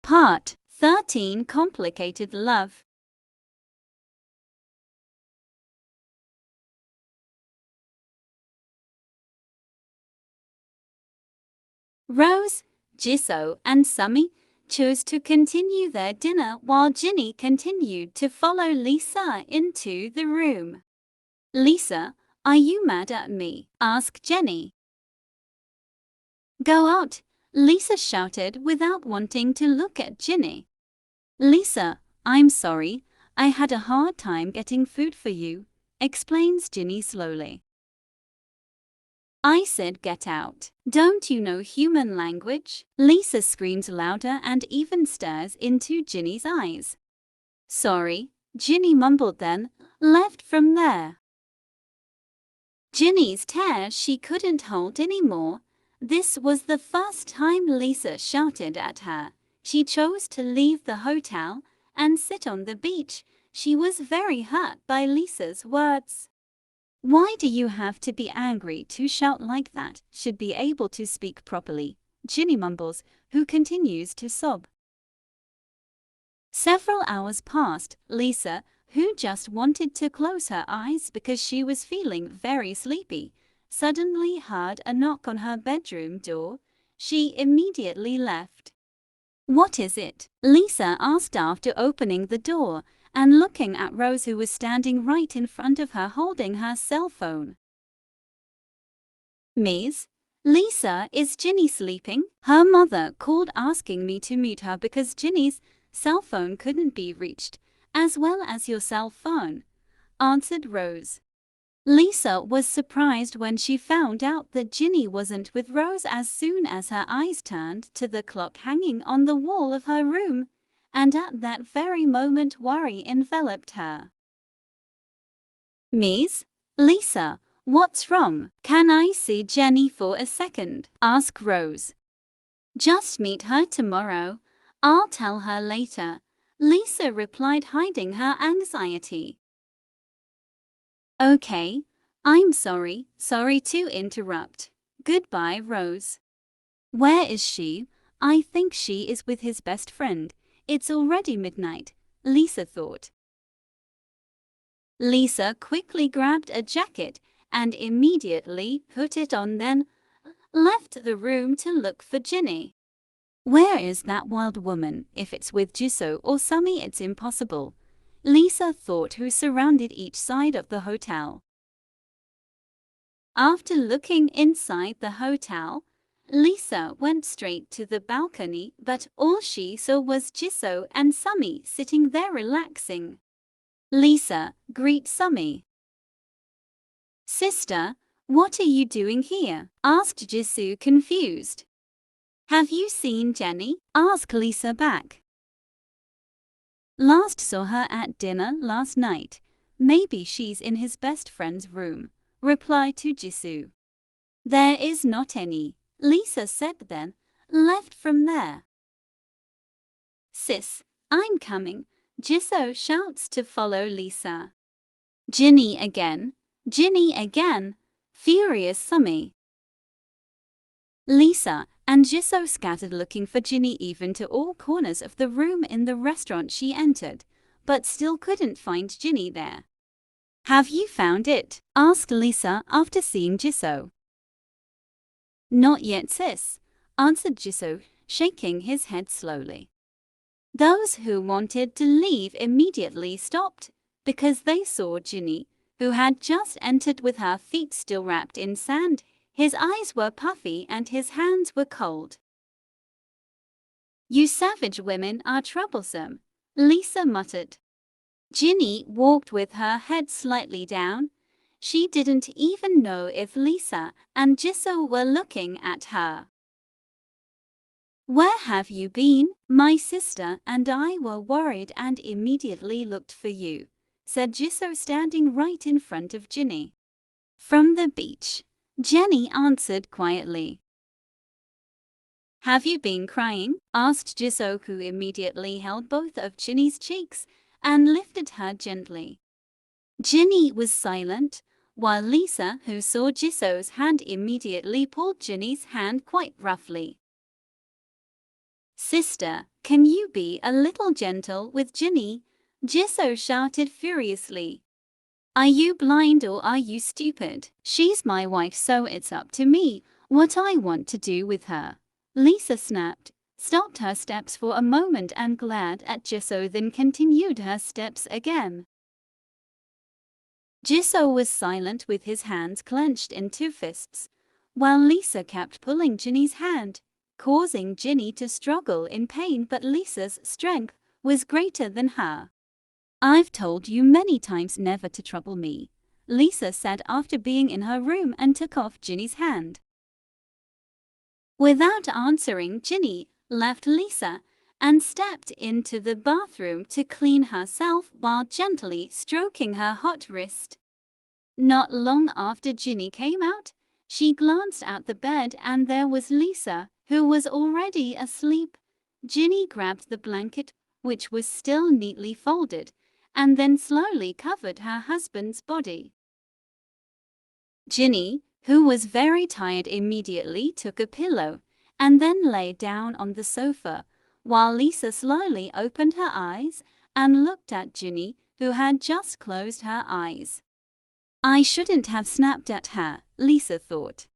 Part 13 Complicated Love. Rose, Jisoo, and Sumi chose to continue their dinner while Ginny continued to follow Lisa into the room. "Lisa, are you mad at me?" asked Jenny. "Go out," Lisa shouted without wanting to look at Ginny. "Lisa, I'm sorry, I had a hard time getting food for you," explains Ginny slowly. "I said get out. Don't you know human language?" Lisa screams louder and even stares into Ginny's eyes. "Sorry," Ginny mumbled, then left from there. Ginny's tears she couldn't hold anymore. This was the first time Lisa shouted at her. She chose to leave the hotel and sit on the beach. She was very hurt by Lisa's words. "Why do you have to be angry to shout like that? Should be able to speak properly," Ginny mumbles, who continues to sob. Several hours passed. Lisa, who just wanted to close her eyes because she was feeling very sleepy, suddenly heard a knock on her bedroom door. She immediately left. "What is it?" Lisa asked after opening the door and looking at Rose, who was standing right in front of her holding her cell phone. "Miss Lisa, is Ginny sleeping? Her mother called asking me to mute her because Ginny's cell phone couldn't be reached, as well as your cell phone," answered Rose. Lisa was surprised when she found out that Ginny wasn't with Rose. As soon as her eyes turned to the clock hanging on the wall of her room, and at that very moment worry enveloped her. "Miss Lisa, what's wrong? Can I see Jenny for a second?" asked Rose. "Just meet her tomorrow. I'll tell her later," Lisa replied, hiding her anxiety. "Okay, I'm sorry to interrupt. Goodbye, Rose." "Where is she?" "I think she is with his best friend. It's already midnight," Lisa thought. Lisa quickly grabbed a jacket and immediately put it on, then left the room to look for Ginny. "Where is that wild woman? If it's with Jisoo or Sumi, it's impossible," Lisa thought, who surrounded each side of the hotel. After looking inside the hotel, Lisa went straight to the balcony, but all she saw was Jisoo and Sumi sitting there relaxing. "Lisa, greet Sumi." "Sister, what are you doing here?" asked Jisoo, confused. "Have you seen Jenny?" asked Lisa back. "Last saw her at dinner last night. Maybe she's in his best friend's room," replied to Jisoo. "There is not any," Lisa said, then left from there. "Sis, I'm coming," Jisoo shouts to follow Lisa. Ginny again, furious Sumi. Lisa and Jisoo scattered looking for Ginny even to all corners of the room in the restaurant she entered, but still couldn't find Ginny there. "Have you found it?" asked Lisa after seeing Jisoo. "Not yet, sis," answered Jisoo, shaking his head slowly. Those who wanted to leave immediately stopped because they saw Ginny, who had just entered with her feet still wrapped in sand. His eyes were puffy and his hands were cold. "You savage women are troublesome," Lisa muttered. Ginny walked with her head slightly down. She didn't even know if Lisa and Jisoo were looking at her. "Where have you been? My sister and I were worried and immediately looked for you," said Jisoo, standing right in front of Ginny. "From the beach," Jenny answered quietly. "Have you been crying?" asked Jisoo, who immediately held both of Ginny's cheeks and lifted her gently. Ginny was silent, while Lisa, who saw Jisoo's hand, immediately pulled Ginny's hand quite roughly. Sister, can you be a little gentle with Ginny? Jisoo shouted furiously. Are you blind or are you stupid? She's my wife, so it's up to me what I want to do with her. Lisa snapped, stopped her steps for a moment and glared at Jisoo, then continued her steps again. Jisoo was silent with his hands clenched into fists, while Lisa kept pulling Ginny's hand, causing Ginny to struggle in pain, but Lisa's strength was greater than her. I've told you many times never to trouble me, Lisa said after being in her room, and took off Ginny's hand. Without answering, Ginny left Lisa and stepped into the bathroom to clean herself while gently stroking her hot wrist. Not long after Ginny came out, she glanced at the bed and there was Lisa, who was already asleep. Ginny grabbed the blanket, which was still neatly folded, and then slowly covered her husband's body. Ginny, who was very tired, immediately took a pillow and then lay down on the sofa, while Lisa slowly opened her eyes and looked at Ginny, who had just closed her eyes. I shouldn't have snapped at her, Lisa thought.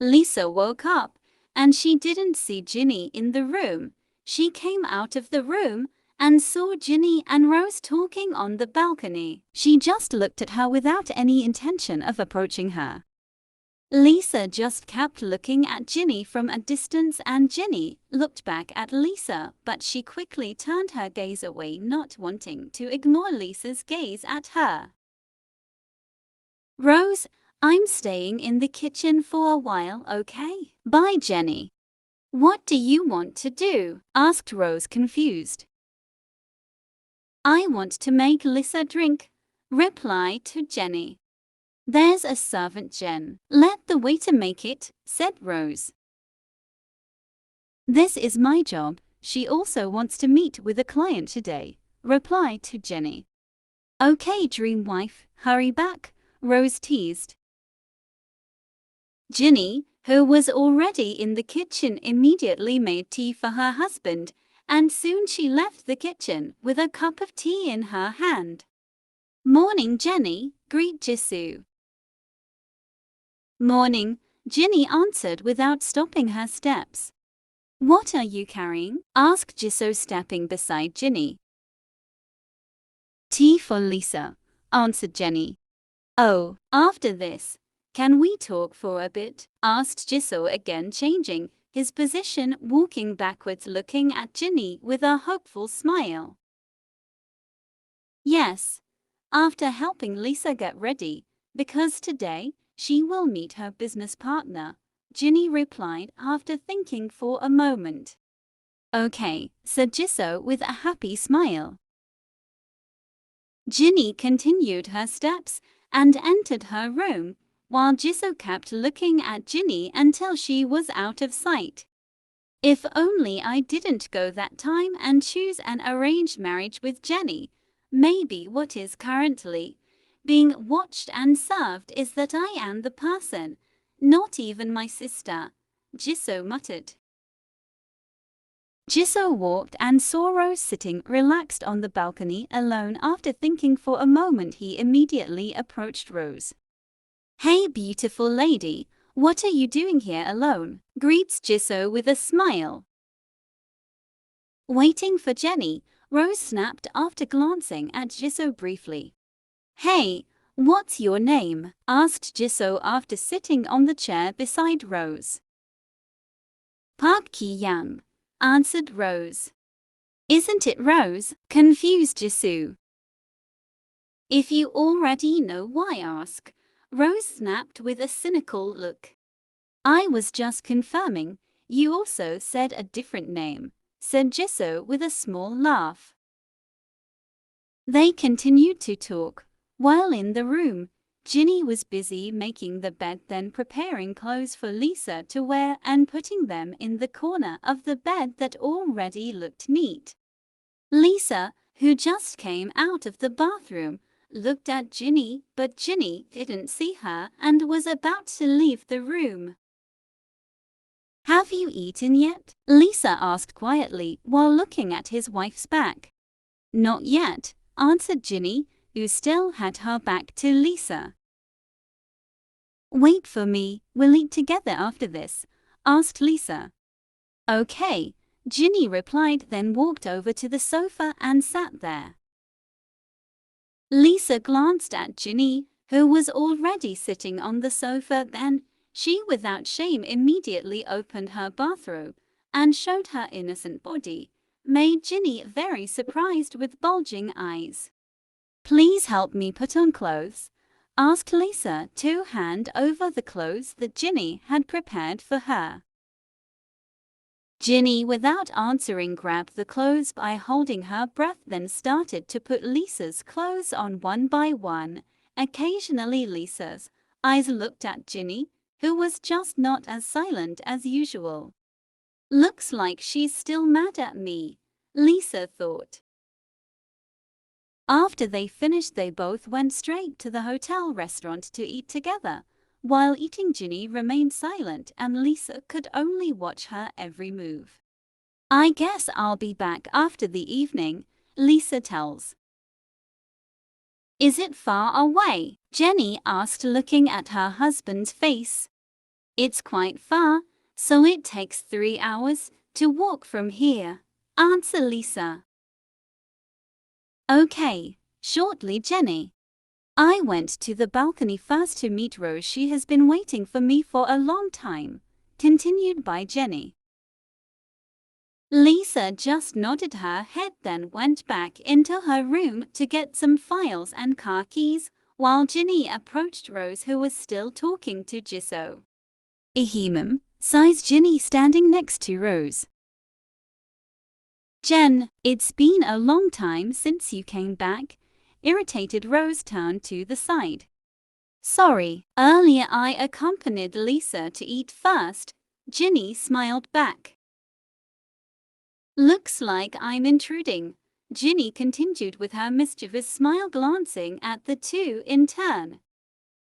Lisa woke up and she didn't see Ginny in the room. She came out of the room and saw Ginny and Rose talking on the balcony. She just looked at her without any intention of approaching her. Lisa just kept looking at Ginny from a distance, and Ginny looked back at Lisa, but she quickly turned her gaze away, not wanting to ignore Lisa's gaze at her. Rose, I'm staying in the kitchen for a while, okay? Bye, Jenny. What do you want to do? Asked Rose, confused. I want to make Lisa drink, replied to Jenny. There's a servant, Jen. Let the waiter make it, said Rose. This is my job. She also wants to meet with a client today, replied to Jenny. Okay, dream wife, hurry back, Rose teased. Ginny, who was already in the kitchen, immediately made tea for her husband, and soon she left the kitchen with a cup of tea in her hand. Morning, Jenny, greeted Jisoo. Morning, Ginny answered without stopping her steps. What are you carrying? Asked Jisoo, stepping beside Ginny. Tea for Lisa, answered Jenny. Oh, after this, can we talk for a bit? Asked Jisoo, again changing his position, walking backwards, looking at Ginny with a hopeful smile. Yes, after helping Lisa get ready, because today she will meet her business partner, Ginny replied after thinking for a moment. Okay, said Jisoo with a happy smile. Ginny continued her steps and entered her room, while Jisoo kept looking at Ginny until she was out of sight. If only I didn't go that time and choose an arranged marriage with Jenny. Maybe what is currently being watched and served is that I am the person, not even my sister, Jisoo muttered. Jisoo walked and saw Rose sitting relaxed on the balcony alone. After thinking for a moment, he immediately approached Rose. Hey, beautiful lady, what are you doing here alone? Greets Jisoo with a smile. Waiting for Jenny, Rose snapped after glancing at Jisoo briefly. Hey, what's your name? Asked Jisoo after sitting on the chair beside Rose. Park Ki-young, answered Rose. Isn't it Rose? Confused Jisoo. If you already know, why ask? Rose snapped with a cynical look. I was just confirming. You also said a different name, said Jisoo with a small laugh. They continued to talk. While in the room, Ginny was busy making the bed, then preparing clothes for Lisa to wear and putting them in the corner of the bed that already looked neat. Lisa, who just came out of the bathroom, looked at Ginny, but Ginny didn't see her and was about to leave the room. "Have you eaten yet?" Lisa asked quietly while looking at his wife's back. "Not yet," answered Ginny, who still had her back to Lisa. "Wait for me, we'll eat together after this," asked Lisa. "Okay," Ginny replied, then walked over to the sofa and sat there. Lisa glanced at Ginny, who was already sitting on the sofa. Then she, without shame, immediately opened her bathrobe and showed her innocent body, made Ginny very surprised with bulging eyes. "Please help me put on clothes," asked Lisa to hand over the clothes that Ginny had prepared for her. Ginny, without answering, grabbed the clothes by holding her breath, then started to put Lisa's clothes on one by one. Occasionally, Lisa's eyes looked at Ginny, who was just not as silent as usual. "Looks like she's still mad at me," Lisa thought. After they finished, they both went straight to the hotel restaurant to eat together. While eating, Ginny remained silent and Lisa could only watch her every move. "I guess I'll be back after the evening," Lisa tells. "Is it far away?" Jenny asked, looking at her husband's face. "It's quite far, so it takes 3 hours to walk from here," answered Lisa. "Okay," shortly Jenny. "I went to the balcony first to meet Rose. She has been waiting for me for a long time," continued by Jenny. Lisa just nodded her head, then went back into her room to get some files and car keys, while Ginny approached Rose, who was still talking to Jisoo. "Ahem," sighs Ginny, standing next to Rose. "Jen, it's been a long time since you came back." Irritated Rose turned to the side. "Sorry, earlier I accompanied Lisa to eat first," Ginny smiled back. "Looks like I'm intruding," Ginny continued with her mischievous smile, glancing at the two in turn.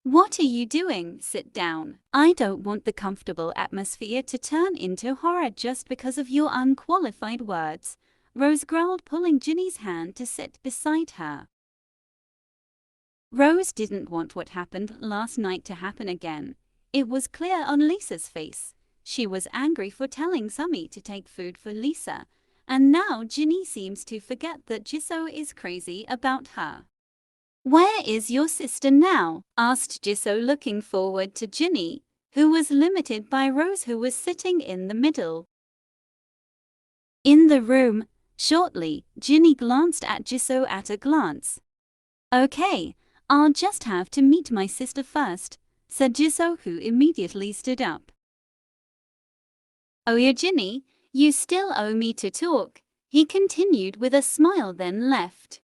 "What are you doing? Sit down. I don't want the comfortable atmosphere to turn into horror just because of your unqualified words," Rose growled, pulling Ginny's hand to sit beside her. Rose didn't want what happened last night to happen again. It was clear on Lisa's face. She was angry for telling Sumi to take food for Lisa, and now Ginny seems to forget that Jisoo is crazy about her. "Where is your sister now?" asked Jisoo, looking forward to Ginny, who was limited by Rose, who was sitting in the middle. "In the room." Shortly, Ginny glanced at Jisoo at a glance. "Okay, I'll just have to meet my sister first," said Jisoo, who immediately stood up. "Oh yeah, Ginny, you still owe me to talk," he continued with a smile, then left.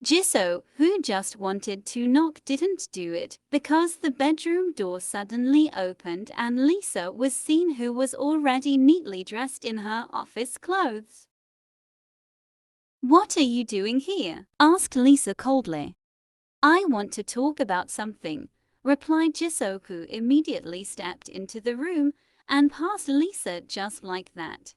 Jisoo, who just wanted to knock, didn't do it because the bedroom door suddenly opened and Lisa was seen, who was already neatly dressed in her office clothes. "What are you doing here?" asked Lisa coldly. "I want to talk about something," replied Jisoo, who immediately stepped into the room and passed Lisa just like that.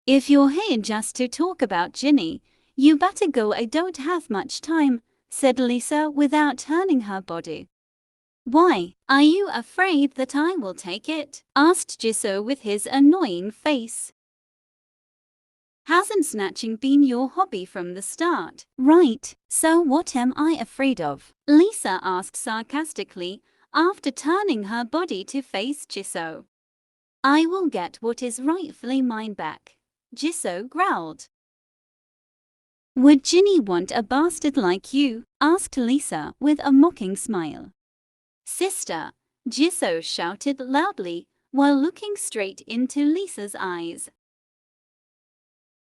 "If you're here just to talk about Ginny, you better go. I don't have much time," said Lisa without turning her body. "Why, are you afraid that I will take it?" asked Jisoo with his annoying face. "Hasn't snatching been your hobby from the start?" "Right, so what am I afraid of?" Lisa asked sarcastically, after turning her body to face Jisoo. "I will get what is rightfully mine back," Jisoo growled. "Would Ginny want a bastard like you?" asked Lisa with a mocking smile. "Sister," Jisoo shouted loudly while looking straight into Lisa's eyes.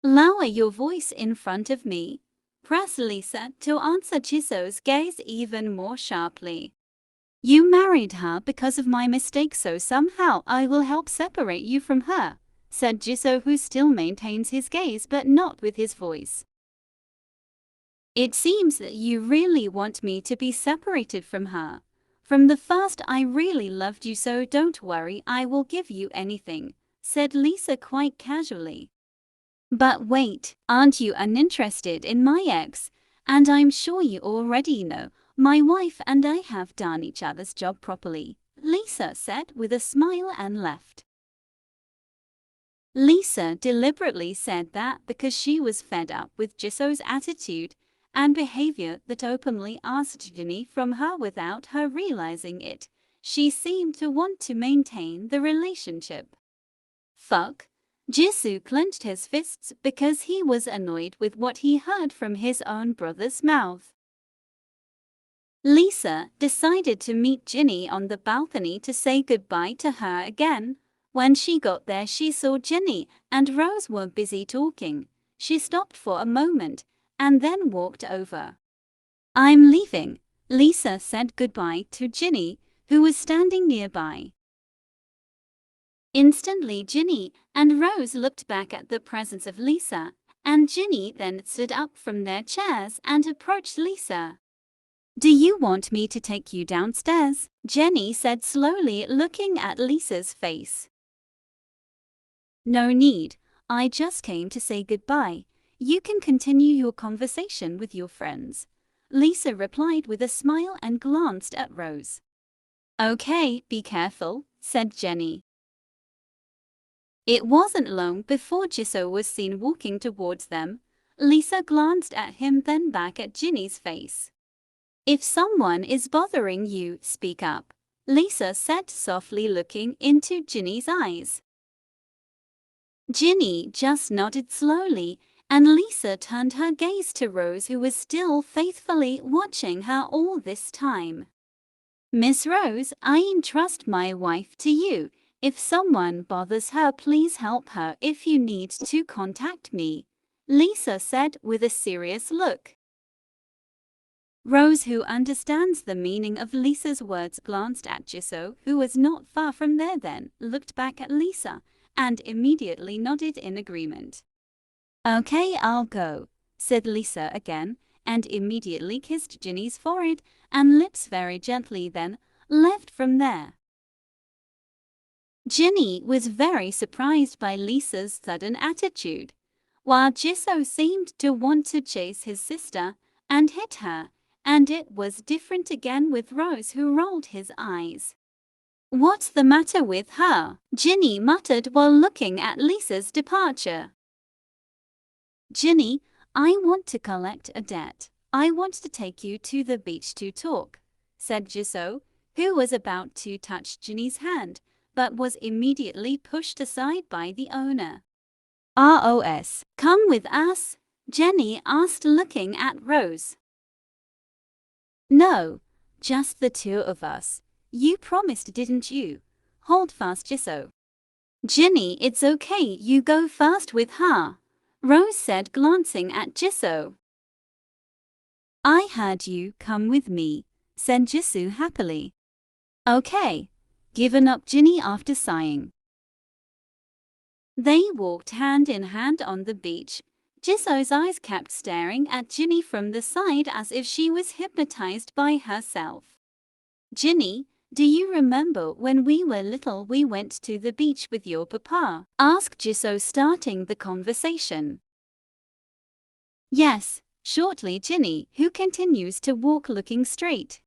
"Lower your voice in front of me," pressed Lisa to answer Jisoo's gaze even more sharply. "You married her because of my mistake, so somehow I will help separate you from her," said Jisoo, who still maintains his gaze but not with his voice. It seems that you really want me to be separated from her. From the first I really loved you, so don't worry, I will give you anything, said Lisa quite casually. But wait, aren't you uninterested in my ex? And I'm sure you already know, my wife and I have done each other's job properly, Lisa said with a smile and left. Lisa deliberately said that because she was fed up with Jisoo's attitude and behavior that openly asked Ginny from her without her realizing it. She seemed to want to maintain the relationship. Fuck. Jisoo clenched his fists because he was annoyed with what he heard from his own brother's mouth. Lisa decided to meet Ginny on the balcony to say goodbye to her again. When she got there, she saw Ginny and Rose were busy talking. She stopped for a moment and then walked over. I'm leaving, Lisa said goodbye to Ginny, who was standing nearby. Instantly, Ginny and Rose looked back at the presence of Lisa, and Ginny then stood up from their chairs and approached Lisa. Do you want me to take you downstairs? Jenny said slowly, looking at Lisa's face. No need, I just came to say goodbye. You can continue your conversation with your friends, Lisa replied with a smile and glanced at Rose. Okay, be careful, said Jenny. It wasn't long before Jisoo was seen walking towards them. Lisa glanced at him, then back at Ginny's face. If someone is bothering you, speak up, Lisa said softly, looking into Ginny's eyes. Ginny just nodded slowly, and Lisa turned her gaze to Rose, who was still faithfully watching her all this time. Miss Rose, I entrust my wife to you. If someone bothers her, please help her. If you need to contact me, Lisa said with a serious look. Rose, who understands the meaning of Lisa's words, glanced at Jisoo, who was not far from there, then looked back at Lisa and immediately nodded in agreement. Okay, I'll go, said Lisa again, and immediately kissed Ginny's forehead and lips very gently, then left from there. Ginny was very surprised by Lisa's sudden attitude, while Jisoo seemed to want to chase his sister and hit her, and it was different again with Rose, who rolled his eyes. What's the matter with her? Ginny muttered while looking at Lisa's departure. Ginny, I want to collect a debt. I want to take you to the beach to talk, said Jisoo, who was about to touch Ginny's hand, but was immediately pushed aside by the owner. ROS, come with us? Jenny asked, looking at Rose. No, just the two of us. You promised, didn't you? Hold fast, Jisoo. Ginny, it's okay, you go first with her, Rose said, glancing at Jisoo. I heard you, come with me, said Jisoo happily. Okay, given up, Ginny after sighing. They walked hand in hand on the beach. Jisoo's eyes kept staring at Ginny from the side as if she was hypnotized by herself. Ginny, do you remember when we were little we went to the beach with your papa? Asked Jisoo, starting the conversation. Yes, shortly Ginny, who continues to walk looking straight.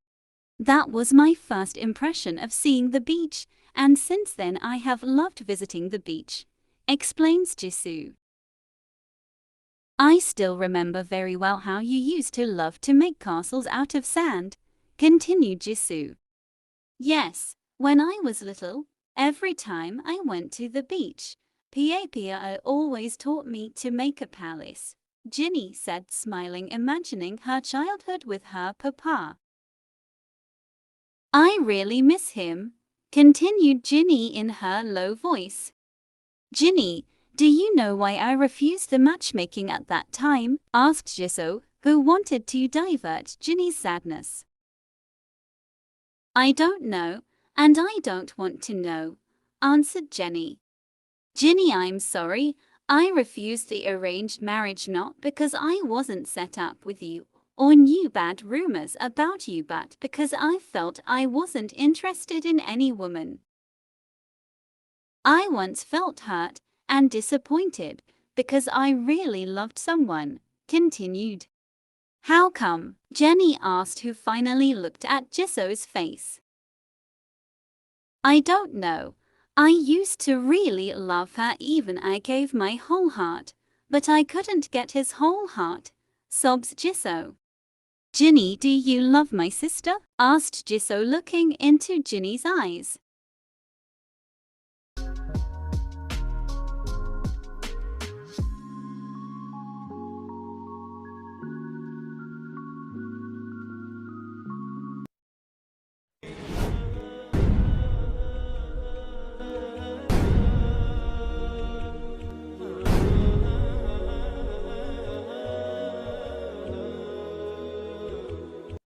That was my first impression of seeing the beach, and since then I have loved visiting the beach, explains Jisoo. I still remember very well how you used to love to make castles out of sand, continued Jisoo. Yes, when I was little, every time I went to the beach, Pia always taught me to make a palace, Ginny said, smiling, imagining her childhood with her papa. I really miss him, continued Ginny in her low voice. Ginny, do you know why I refused the matchmaking at that time? Asked Jisoo, who wanted to divert Ginny's sadness. I don't know, and I don't want to know, answered Jenny. Ginny, I'm sorry, I refused the arranged marriage not because I wasn't set up with you or knew bad rumors about you, but because I felt I wasn't interested in any woman. I once felt hurt and disappointed because I really loved someone, continued. How come? Jenny asked, who finally looked at Jisoo's face. I don't know. I used to really love her, even I gave my whole heart, but I couldn't get his whole heart, sobs Jisoo. Jinny, do you love my sister? Asked Jisoo, looking into Jinny's eyes.